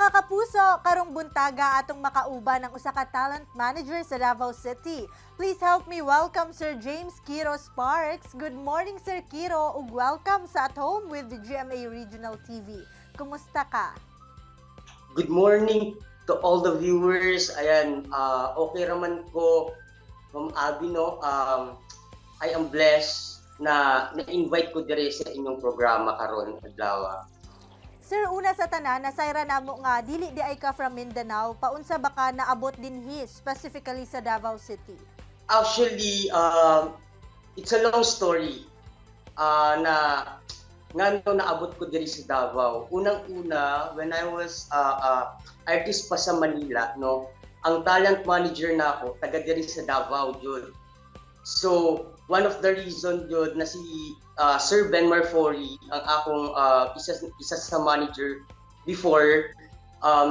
mga kapuso, karong buntaga atong makauban ng usa ka talent manager sa Davao City. Please help me welcome Sir James Kiro Sparks. Good morning, Sir Kiro, ug welcome sa At Home with the GMA Regional TV. Kumusta ka? Good morning to all the viewers. Ayan, okay raman ko, Ma'am Abby, no? I am blessed na na-invite ko dire sa inyong programa karon adlaw. Sir, una sa tanan, nasayra namo nga dili di ay ka from Mindanao, paunsa ba ka naabot din specifically sa Davao City? Actually, it's a long story na ngano naabot ko diri sa Davao. Unang-una, when I was artist pa sa Manila, no, ang talent manager na ako taga diri sa Davao jud. So, one of the reason jud na si Sir Ben Marfori ang akong isa sa manager before,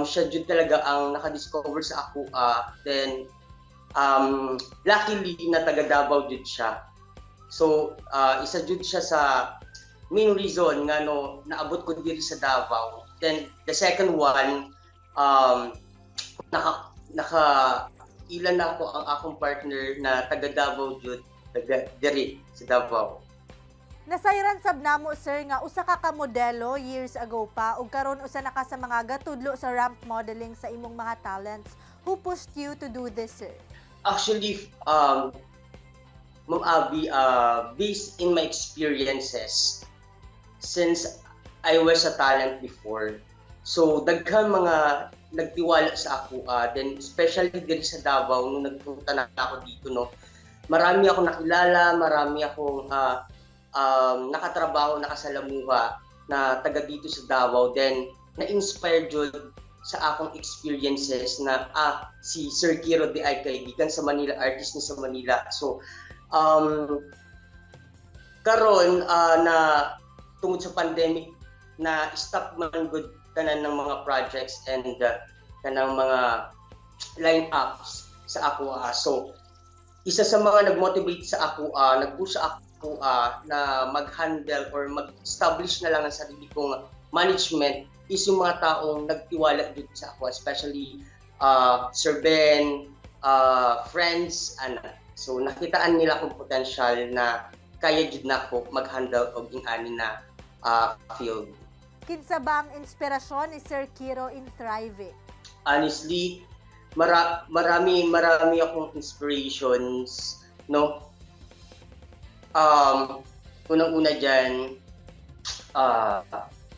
siya jud talaga ang nakadiscover sa ako. Then luckily na taga Davao jud siya. So, isa jud siya sa main reason nga no naabot ko diri sa Davao. Then the second one, naka ilan na ako ang akong partner na taga Davao jud, taga diri sa Davao. Nasayran sab namo, sir, nga usa ka modelo years ago pa ug karon usa na ka sa mga gatudlo sa ramp modeling sa imong mga talents. Who pushed you to do this, sir? Actually, Ma'am Abby, based in my experiences, since I was a talent before, so daghan mga nagtiwala sa ako, then especially diri sa Davao nung nagpunta na ako dito, no, marami akong nakilala, marami akong nakatrabaho, nakasalamuha na taga dito sa Davao, then na-inspire jud sa akong experiences na si Sir Kiro di ay kaibigan sa Manila, artist ni sa Manila. So karon na tungod sa pandemic na stop man good tanan ng mga projects and kanang mga line-ups sa ako. So isa sa mga nag-motivate sa ako, nag-push ako na mag-handle or mag-establish na lang ang sarili kong management is yung mga taong nagtiwala dito sa ako, especially Sir Ben, friends, so nakitaan nila akong potential na kaya jud na ako mag-handle og ingani na field. Kinsa ba ang inspirasyon ni Sir Kiro in thriving? Honestly, marami akong inspirations, no? Unang-una dyan,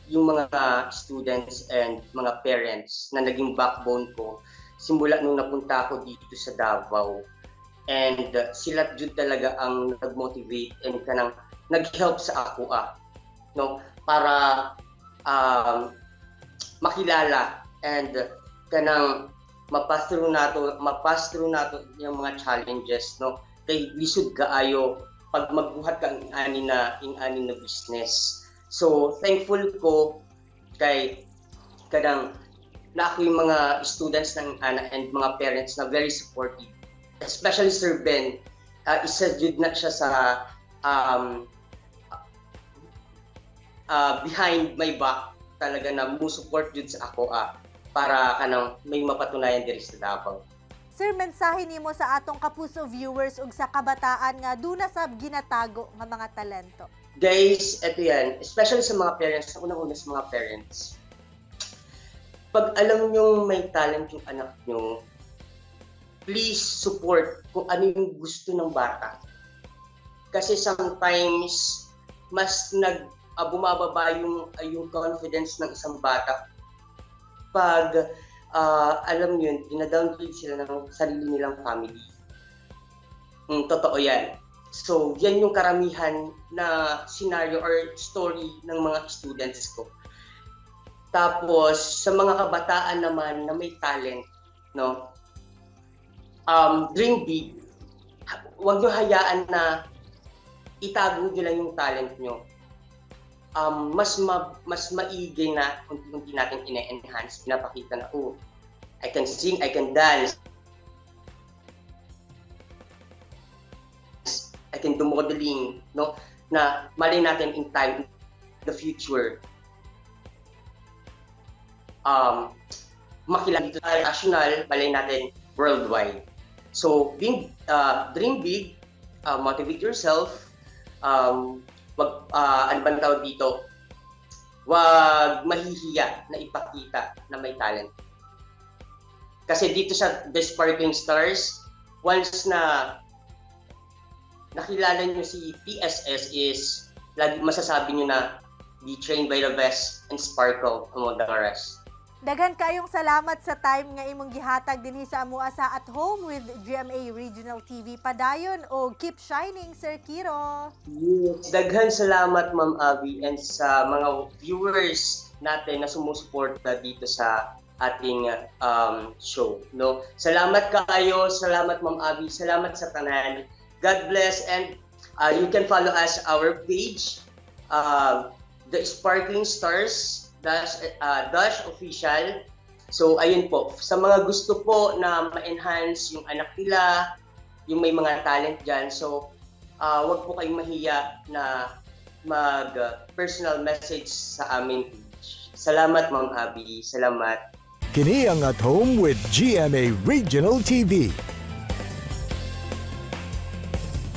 yung mga students and mga parents na naging backbone ko simula nung napunta ako dito sa Davao. And sila jud talaga ang nag-motivate and kanang nag-help sa ako, no? Para makilala and kanang mapass through nato yung mga challenges, no, kay lisod kaayo pag magbuhat ka ng ani na business. So thankful ko kay kanang na ako yung mga students ng and mga parents na very supportive, especially Sir Ben. Isa jud na siya sa behind my back talaga na mo-support jud sa ako para kanang may mapatunayan diri sa Davao. Sir, mensahe nimo sa atong kapuso viewers ug sa kabataan nga duna sab ginatago nga mga talento. Guys, eto yan, especially sa mga parents, sa unang-una sa mga parents. Pag alam nyo may talent yung anak nyo, please support kung ano yung gusto ng bata. Kasi sometimes mas bumababa yung confidence ng isang bata pag alam yun, ina-downgrade sila ng sarili nilang family. Totoo yan. So, yan yung karamihan na scenario or story ng mga students ko. Tapos, sa mga kabataan naman na may talent, no, dream big. Huwag nyo hayaan na itago nyo lang yung talent nyo. Mas maigi na unti-unti natin ine-enhance, pinapakita na, I can sing, I can dance, I can do modeling, no? Na malay natin in time, the future, makilala dito sa national, balay natin worldwide. So, dream big, motivate yourself, ano ba tawag dito? Wag mahihiya na ipakita na may talent. Kasi dito sa The Sparkling Stars, once na nakilala nyo si PSS is, lagi masasabi nyo na be trained by the best and sparkle among the rest. Daghan kayong salamat sa time nga imong gihatag dinhi sa amua sa At Home with GMA Regional TV. Padayon o keep shining, Sir Kiro. Yes. Daghan salamat, Ma'am Abby, and sa mga viewers natin na sumusuporta dito sa ating show. No? Salamat kayo, salamat Ma'am Abby, salamat sa tanan. God bless, and you can follow us our page, The Sparkling Stars Dash Official. So ayun po, sa mga gusto po na ma-enhance yung anak nila, yung may mga talent dyan, so wag po kayong mahiya na mag-personal message sa aming page. Salamat Ma'am Abby, salamat. Kini ang At Home with GMA Regional TV.